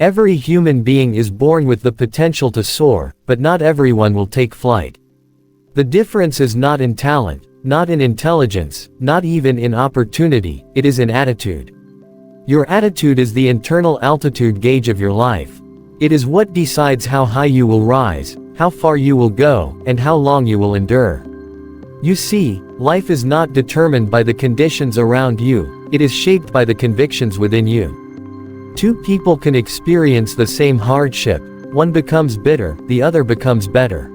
Every human being is born with the potential to soar, but not everyone will take flight. The difference is not in talent, not in intelligence, not even in opportunity, it is in attitude. Your attitude is the internal altitude gauge of your life. It is what decides how high you will rise, how far you will go, and how long you will endure. You see, life is not determined by the conditions around you, it is shaped by the convictions within you. Two people can experience the same hardship, one becomes bitter, the other becomes better.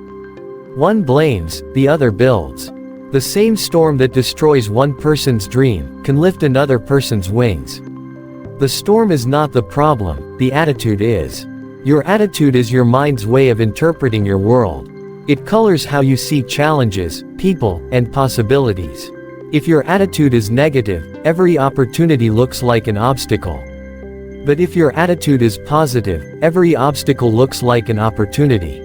One blames, the other builds. The same storm that destroys one person's dream can lift another person's wings. The storm is not the problem, the attitude is. Your attitude is your mind's way of interpreting your world. It colors how you see challenges, people, and possibilities. If your attitude is negative, every opportunity looks like an obstacle. But if your attitude is positive, every obstacle looks like an opportunity.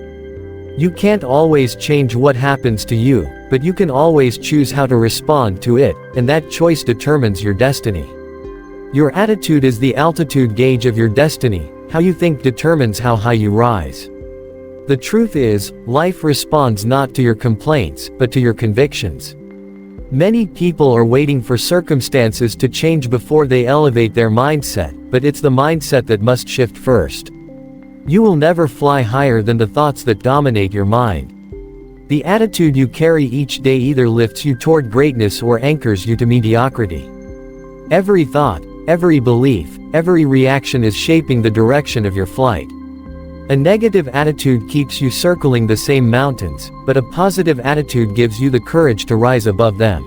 You can't always change what happens to you, but you can always choose how to respond to it, and that choice determines your destiny. Your attitude is the altitude gauge of your destiny. How you think determines how high you rise. The truth is, life responds not to your complaints, but to your convictions. Many people are waiting for circumstances to change before they elevate their mindset, but it's the mindset that must shift first. You will never fly higher than the thoughts that dominate your mind. The attitude you carry each day either lifts you toward greatness or anchors you to mediocrity. Every thought, every belief, every reaction is shaping the direction of your flight. A negative attitude keeps you circling the same mountains, but a positive attitude gives you the courage to rise above them.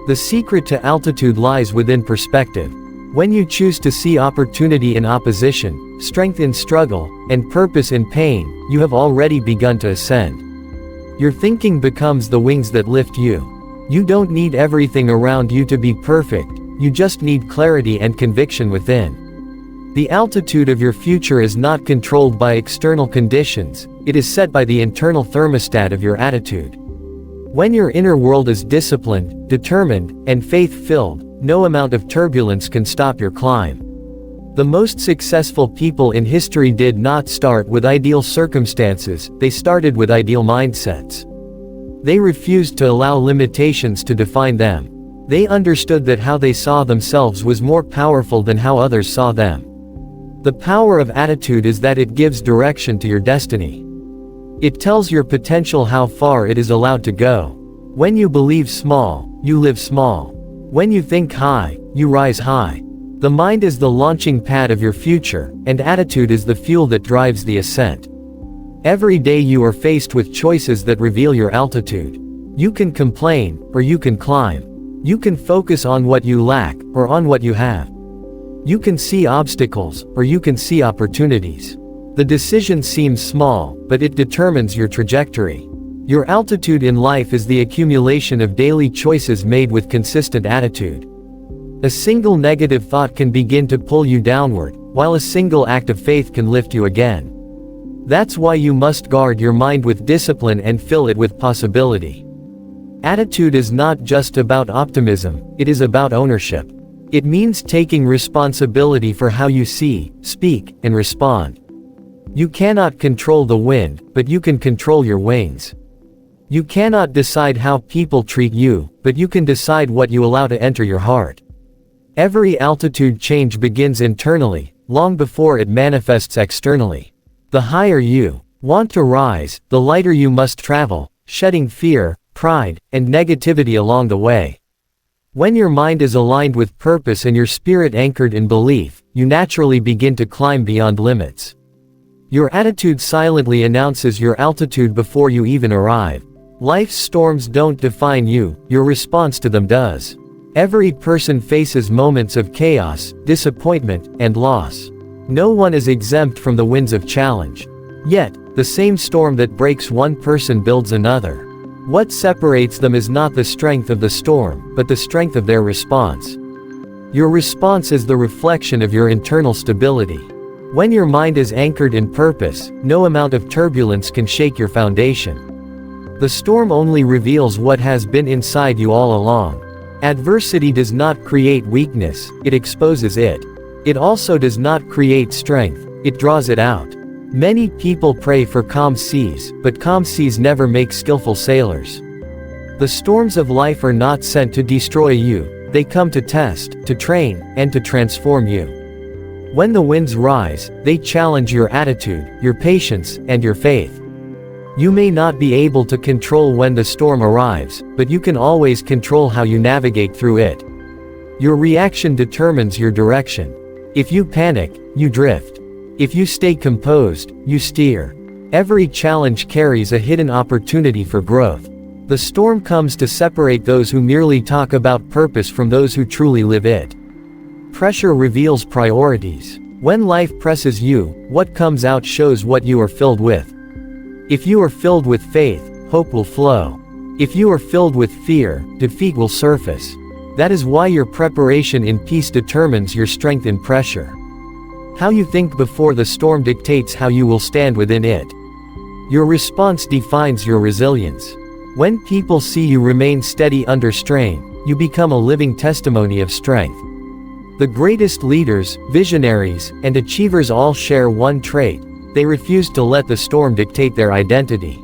The secret to altitude lies within perspective. When you choose to see opportunity in opposition, strength in struggle, and purpose in pain, you have already begun to ascend. Your thinking becomes the wings that lift you. You don't need everything around you to be perfect, you just need clarity and conviction within. The altitude of your future is not controlled by external conditions, it is set by the internal thermostat of your attitude. When your inner world is disciplined, determined, and faith-filled, no amount of turbulence can stop your climb. The most successful people in history did not start with ideal circumstances, they started with ideal mindsets. They refused to allow limitations to define them. They understood that how they saw themselves was more powerful than how others saw them. The power of attitude is that it gives direction to your destiny. It tells your potential how far it is allowed to go. When you believe small, you live small. When you think high, you rise high. The mind is the launching pad of your future, and attitude is the fuel that drives the ascent. Every day you are faced with choices that reveal your altitude. You can complain, or you can climb. You can focus on what you lack, or on what you have. You can see obstacles, or you can see opportunities. The decision seems small, but it determines your trajectory. Your altitude in life is the accumulation of daily choices made with consistent attitude. A single negative thought can begin to pull you downward, while a single act of faith can lift you again. That's why you must guard your mind with discipline and fill it with possibility. Attitude is not just about optimism, it is about ownership. It means taking responsibility for how you see, speak, and respond. You cannot control the wind, but you can control your wings. You cannot decide how people treat you, but you can decide what you allow to enter your heart. Every altitude change begins internally, long before it manifests externally. The higher you want to rise, the lighter you must travel, shedding fear, pride, and negativity along the way. When your mind is aligned with purpose and your spirit anchored in belief, you naturally begin to climb beyond limits. Your attitude silently announces your altitude before you even arrive. Life's storms don't define you, your response to them does. Every person faces moments of chaos, disappointment, and loss. No one is exempt from the winds of challenge. Yet, the same storm that breaks one person builds another. What separates them is not the strength of the storm, but the strength of their response. Your response is the reflection of your internal stability. When your mind is anchored in purpose, no amount of turbulence can shake your foundation. The storm only reveals what has been inside you all along. Adversity does not create weakness, it exposes it. It also does not create strength, it draws it out. Many people pray for calm seas, but calm seas never make skillful sailors. The storms of life are not sent to destroy you, they come to test, to train, and to transform you. When the winds rise, they challenge your attitude, your patience, and your faith. You may not be able to control when the storm arrives, but you can always control how you navigate through it. Your reaction determines your direction. If you panic, you drift. If you stay composed, you steer. Every challenge carries a hidden opportunity for growth. The storm comes to separate those who merely talk about purpose from those who truly live it. Pressure reveals priorities. When life presses you, what comes out shows what you are filled with. If you are filled with faith, hope will flow. If you are filled with fear, defeat will surface. That is why your preparation in peace determines your strength in pressure. How you think before the storm dictates how you will stand within it. Your response defines your resilience. When people see you remain steady under strain, you become a living testimony of strength. The greatest leaders, visionaries, and achievers all share one trait: they refuse to let the storm dictate their identity.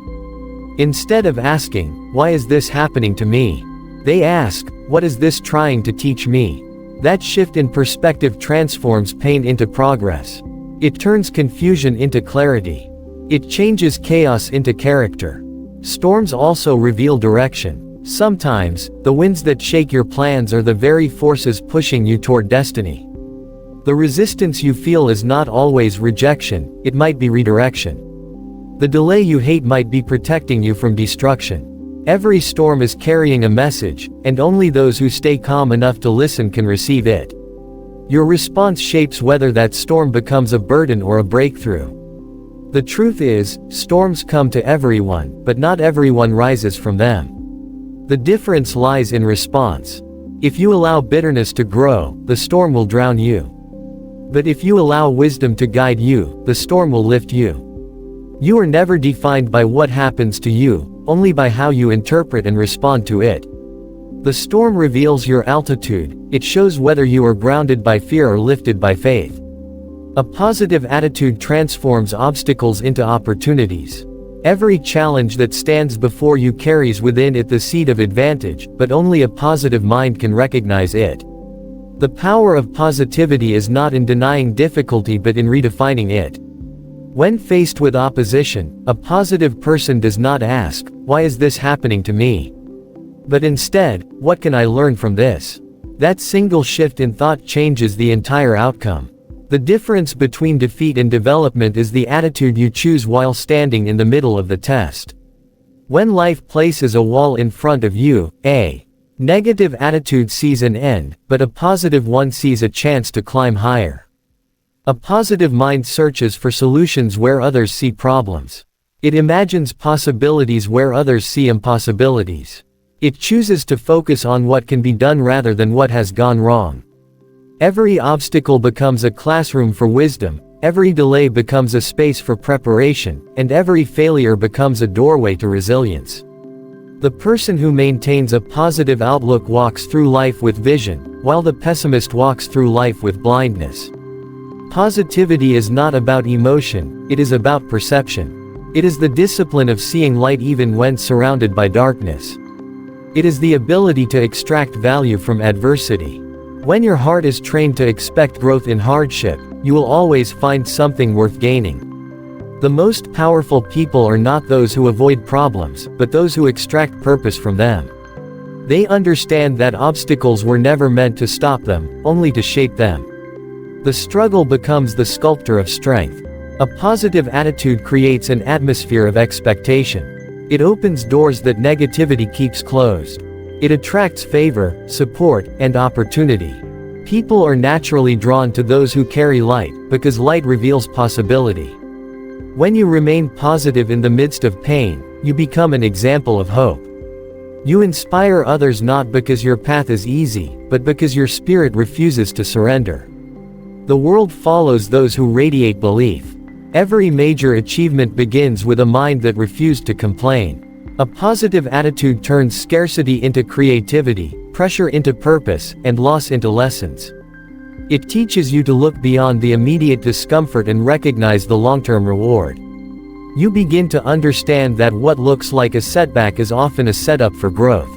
Instead of asking, "Why is this happening to me?" they ask, "What is this trying to teach me?" That shift in perspective transforms pain into progress. It turns confusion into clarity. It changes chaos into character. Storms also reveal direction. Sometimes, the winds that shake your plans are the very forces pushing you toward destiny. The resistance you feel is not always rejection, it might be redirection. The delay you hate might be protecting you from destruction. Every storm is carrying a message, and only those who stay calm enough to listen can receive it. Your response shapes whether that storm becomes a burden or a breakthrough. The truth is, storms come to everyone, but not everyone rises from them. The difference lies in response. If you allow bitterness to grow, the storm will drown you. But if you allow wisdom to guide you, the storm will lift you. You are never defined by what happens to you, only by how you interpret and respond to it. The storm reveals your altitude, it shows whether you are grounded by fear or lifted by faith. A positive attitude transforms obstacles into opportunities. Every challenge that stands before you carries within it the seed of advantage, but only a positive mind can recognize it. The power of positivity is not in denying difficulty but in redefining it. When faced with opposition, a positive person does not ask, "Why is this happening to me?" But instead, "What can I learn from this?" That single shift in thought changes the entire outcome. The difference between defeat and development is the attitude you choose while standing in the middle of the test. When life places a wall in front of you, a negative attitude sees an end, but a positive one sees a chance to climb higher. A positive mind searches for solutions where others see problems. It imagines possibilities where others see impossibilities. It chooses to focus on what can be done rather than what has gone wrong. Every obstacle becomes a classroom for wisdom, every delay becomes a space for preparation, and every failure becomes a doorway to resilience. The person who maintains a positive outlook walks through life with vision, while the pessimist walks through life with blindness. Positivity is not about emotion, it is about perception. It is the discipline of seeing light even when surrounded by darkness. It is the ability to extract value from adversity. When your heart is trained to expect growth in hardship, you will always find something worth gaining. The most powerful people are not those who avoid problems, but those who extract purpose from them. They understand that obstacles were never meant to stop them, only to shape them. The struggle becomes the sculptor of strength. A positive attitude creates an atmosphere of expectation. It opens doors that negativity keeps closed. It attracts favor, support, and opportunity. People are naturally drawn to those who carry light, because light reveals possibility. When you remain positive in the midst of pain, you become an example of hope. You inspire others not because your path is easy, but because your spirit refuses to surrender. The world follows those who radiate belief. Every major achievement begins with a mind that refused to complain. A positive attitude turns scarcity into creativity, pressure into purpose, and loss into lessons. It teaches you to look beyond the immediate discomfort and recognize the long-term reward. You begin to understand that what looks like a setback is often a setup for growth.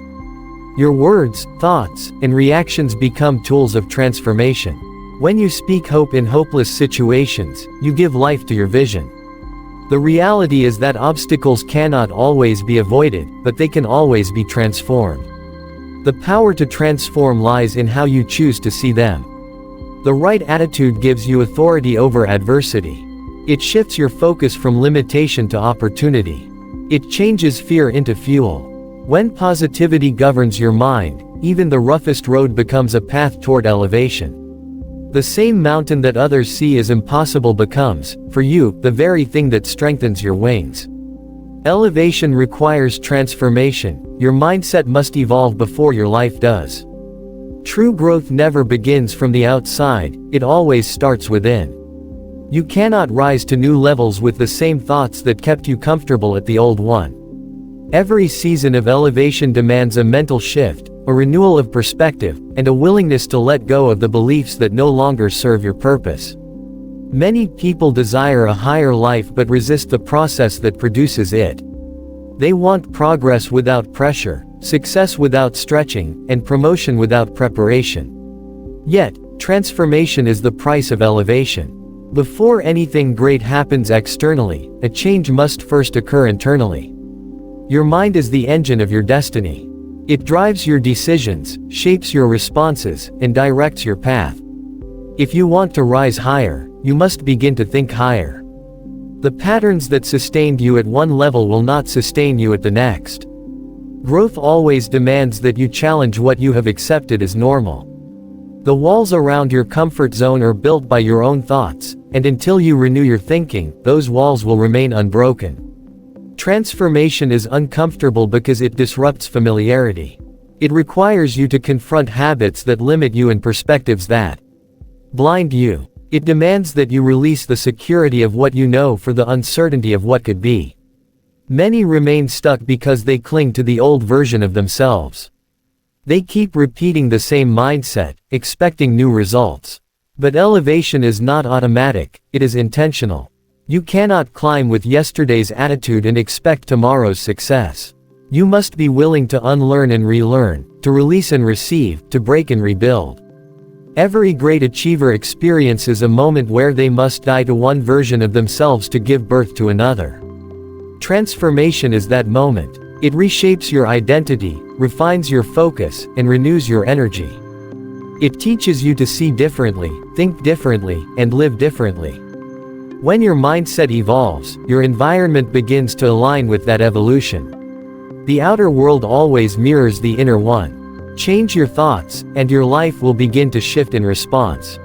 Your words, thoughts, and reactions become tools of transformation. When you speak hope in hopeless situations, you give life to your vision. The reality is that obstacles cannot always be avoided, but they can always be transformed. The power to transform lies in how you choose to see them. The right attitude gives you authority over adversity. It shifts your focus from limitation to opportunity. It changes fear into fuel. When positivity governs your mind, even the roughest road becomes a path toward elevation. The same mountain that others see as impossible becomes, for you, the very thing that strengthens your wings. Elevation requires transformation. Your mindset must evolve before your life does. True growth never begins from the outside, it always starts within. You cannot rise to new levels with the same thoughts that kept you comfortable at the old one. Every season of elevation demands a mental shift, a renewal of perspective, and a willingness to let go of the beliefs that no longer serve your purpose. Many people desire a higher life but resist the process that produces it. They want progress without pressure, success without stretching, and promotion without preparation. Yet, transformation is the price of elevation. Before anything great happens externally, a change must first occur internally. Your mind is the engine of your destiny. It drives your decisions, shapes your responses, and directs your path. If you want to rise higher, you must begin to think higher. The patterns that sustained you at one level will not sustain you at the next. Growth always demands that you challenge what you have accepted as normal. The walls around your comfort zone are built by your own thoughts, and until you renew your thinking, those walls will remain unbroken. Transformation is uncomfortable because it disrupts familiarity. It requires you to confront habits that limit you and perspectives that blind you. It demands that you release the security of what you know for the uncertainty of what could be. Many remain stuck because they cling to the old version of themselves. They keep repeating the same mindset, expecting new results. But elevation is not automatic, it is intentional. You cannot climb with yesterday's attitude and expect tomorrow's success. You must be willing to unlearn and relearn, to release and receive, to break and rebuild. Every great achiever experiences a moment where they must die to one version of themselves to give birth to another. Transformation is that moment. It reshapes your identity, refines your focus, and renews your energy. It teaches you to see differently, think differently, and live differently. When your mindset evolves, your environment begins to align with that evolution. The outer world always mirrors the inner one. Change your thoughts, and your life will begin to shift in response.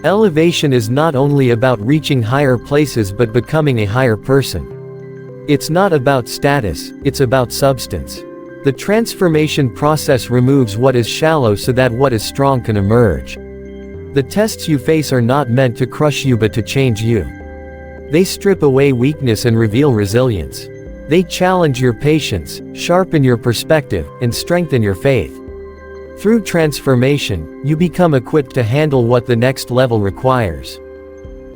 Elevation is not only about reaching higher places but becoming a higher person. It's not about status, it's about substance. The transformation process removes what is shallow so that what is strong can emerge. The tests you face are not meant to crush you but to change you. They strip away weakness and reveal resilience. They challenge your patience, sharpen your perspective, and strengthen your faith. Through transformation, you become equipped to handle what the next level requires.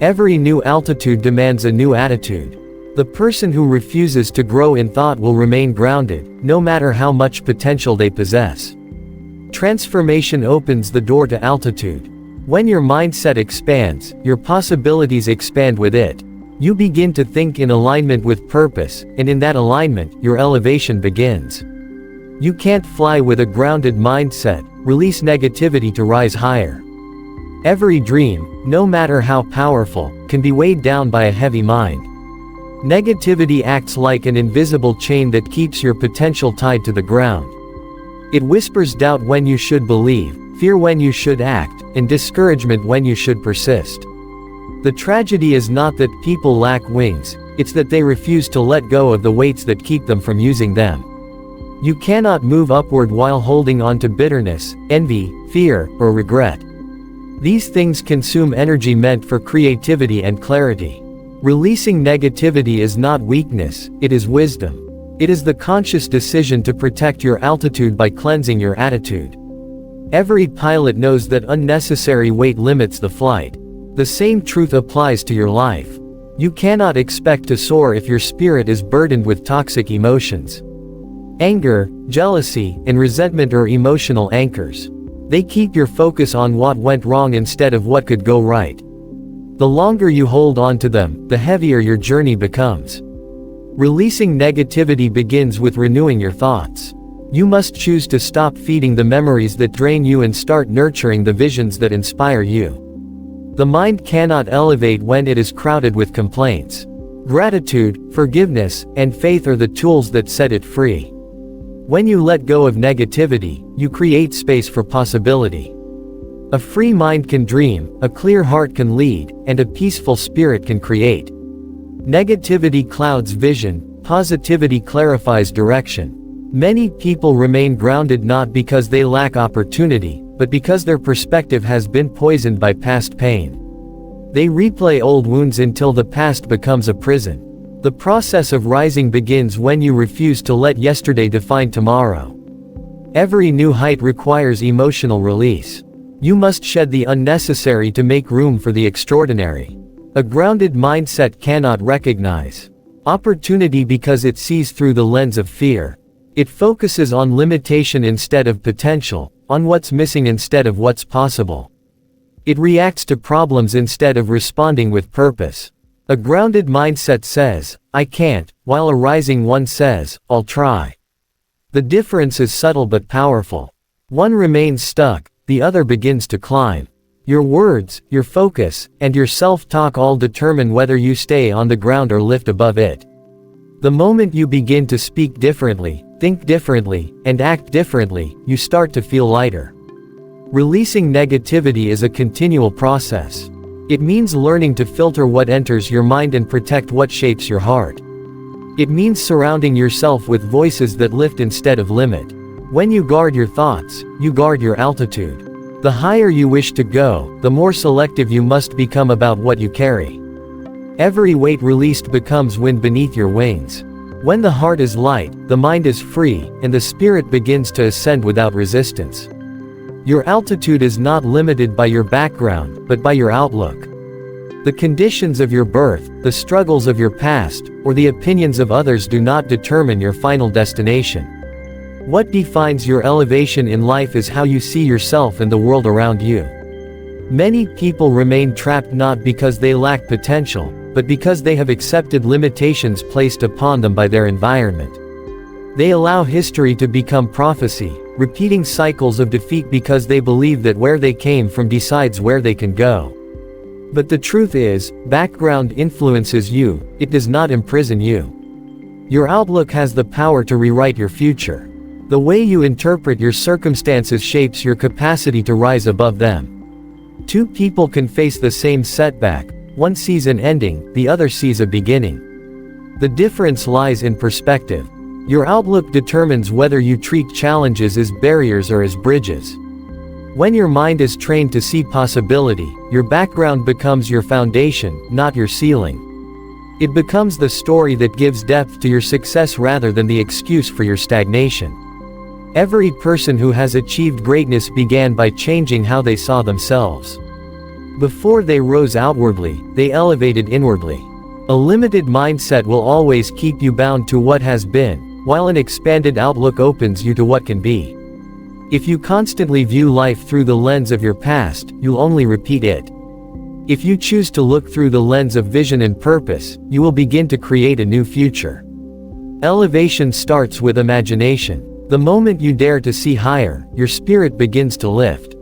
Every new altitude demands a new attitude. The person who refuses to grow in thought will remain grounded, no matter how much potential they possess. Transformation opens the door to altitude. When your mindset expands, your possibilities expand with it. You begin to think in alignment with purpose, and in that alignment, your elevation begins. You can't fly with a grounded mindset. Release negativity to rise higher. Every dream, no matter how powerful, can be weighed down by a heavy mind. Negativity acts like an invisible chain that keeps your potential tied to the ground. It whispers doubt when you should believe, fear when you should act, and discouragement when you should persist. The tragedy is not that people lack wings, it's that they refuse to let go of the weights that keep them from using them. You cannot move upward while holding on to bitterness, envy, fear, or regret. These things consume energy meant for creativity and clarity. Releasing negativity is not weakness, it is wisdom. It is the conscious decision to protect your altitude by cleansing your attitude. Every pilot knows that unnecessary weight limits the flight. The same truth applies to your life. You cannot expect to soar if your spirit is burdened with toxic emotions. Anger, jealousy, and resentment are emotional anchors. They keep your focus on what went wrong instead of what could go right. The longer you hold on to them, the heavier your journey becomes. Releasing negativity begins with renewing your thoughts. You must choose to stop feeding the memories that drain you and start nurturing the visions that inspire you. The mind cannot elevate when it is crowded with complaints. Gratitude, forgiveness, and faith are the tools that set it free. When you let go of negativity, you create space for possibility. A free mind can dream, a clear heart can lead, and a peaceful spirit can create. Negativity clouds vision, positivity clarifies direction. Many people remain grounded not because they lack opportunity, but because their perspective has been poisoned by past pain. They replay old wounds until the past becomes a prison. The process of rising begins when you refuse to let yesterday define tomorrow. Every new height requires emotional release. You must shed the unnecessary to make room for the extraordinary. A grounded mindset cannot recognize opportunity because it sees through the lens of fear. It focuses on limitation instead of potential, on what's missing instead of what's possible. It reacts to problems instead of responding with purpose. A grounded mindset says, "I can't," while a rising one says, "I'll try." The difference is subtle but powerful. One remains stuck, the other begins to climb. Your words, your focus, and your self-talk all determine whether you stay on the ground or lift above it. The moment you begin to speak differently, think differently, and act differently, you start to feel lighter. Releasing negativity is a continual process. It means learning to filter what enters your mind and protect what shapes your heart. It means surrounding yourself with voices that lift instead of limit. When you guard your thoughts, you guard your altitude. The higher you wish to go, the more selective you must become about what you carry. Every weight released becomes wind beneath your wings. When the heart is light, the mind is free, and the spirit begins to ascend without resistance. Your altitude is not limited by your background, but by your outlook. The conditions of your birth, the struggles of your past, or the opinions of others do not determine your final destination. What defines your elevation in life is how you see yourself and the world around you. Many people remain trapped not because they lack potential, but because they have accepted limitations placed upon them by their environment. They allow history to become prophecy, repeating cycles of defeat because they believe that where they came from decides where they can go. But the truth is, background influences you, it does not imprison you. Your outlook has the power to rewrite your future. The way you interpret your circumstances shapes your capacity to rise above them. Two people can face the same setback. One sees an ending, the other sees a beginning. The difference lies in perspective. Your outlook determines whether you treat challenges as barriers or as bridges. When your mind is trained to see possibility, your background becomes your foundation, not your ceiling. It becomes the story that gives depth to your success rather than the excuse for your stagnation. Every person who has achieved greatness began by changing how they saw themselves. Before they rose outwardly, they elevated inwardly. A limited mindset will always keep you bound to what has been, while an expanded outlook opens you to what can be. If you constantly view life through the lens of your past, you'll only repeat it. If you choose to look through the lens of vision and purpose, you will begin to create a new future. Elevation starts with imagination. The moment you dare to see higher, your spirit begins to lift.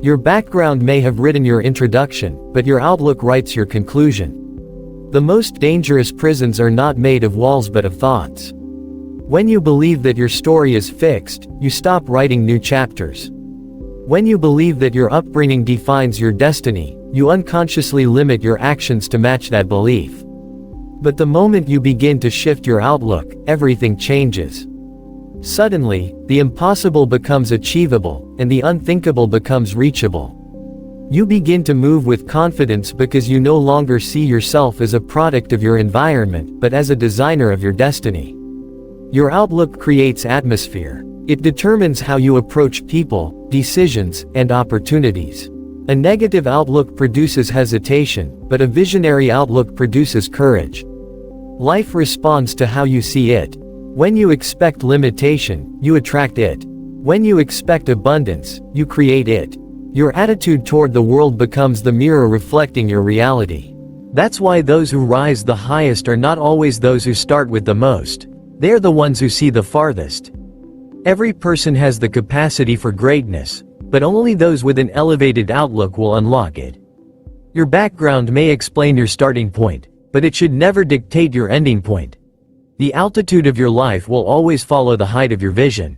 Your background may have written your introduction, but your outlook writes your conclusion. The most dangerous prisons are not made of walls but of thoughts. When you believe that your story is fixed, you stop writing new chapters. When you believe that your upbringing defines your destiny, you unconsciously limit your actions to match that belief. But the moment you begin to shift your outlook, everything changes. Suddenly, the impossible becomes achievable, and the unthinkable becomes reachable. You begin to move with confidence because you no longer see yourself as a product of your environment, but as a designer of your destiny. Your outlook creates atmosphere. It determines how you approach people, decisions, and opportunities. A negative outlook produces hesitation, but a visionary outlook produces courage. Life responds to how you see it. When you expect limitation, you attract it. When you expect abundance, you create it. Your attitude toward the world becomes the mirror reflecting your reality. That's why those who rise the highest are not always those who start with the most. They're the ones who see the farthest. Every person has the capacity for greatness, but only those with an elevated outlook will unlock it. Your background may explain your starting point, but it should never dictate your ending point. The altitude of your life will always follow the height of your vision.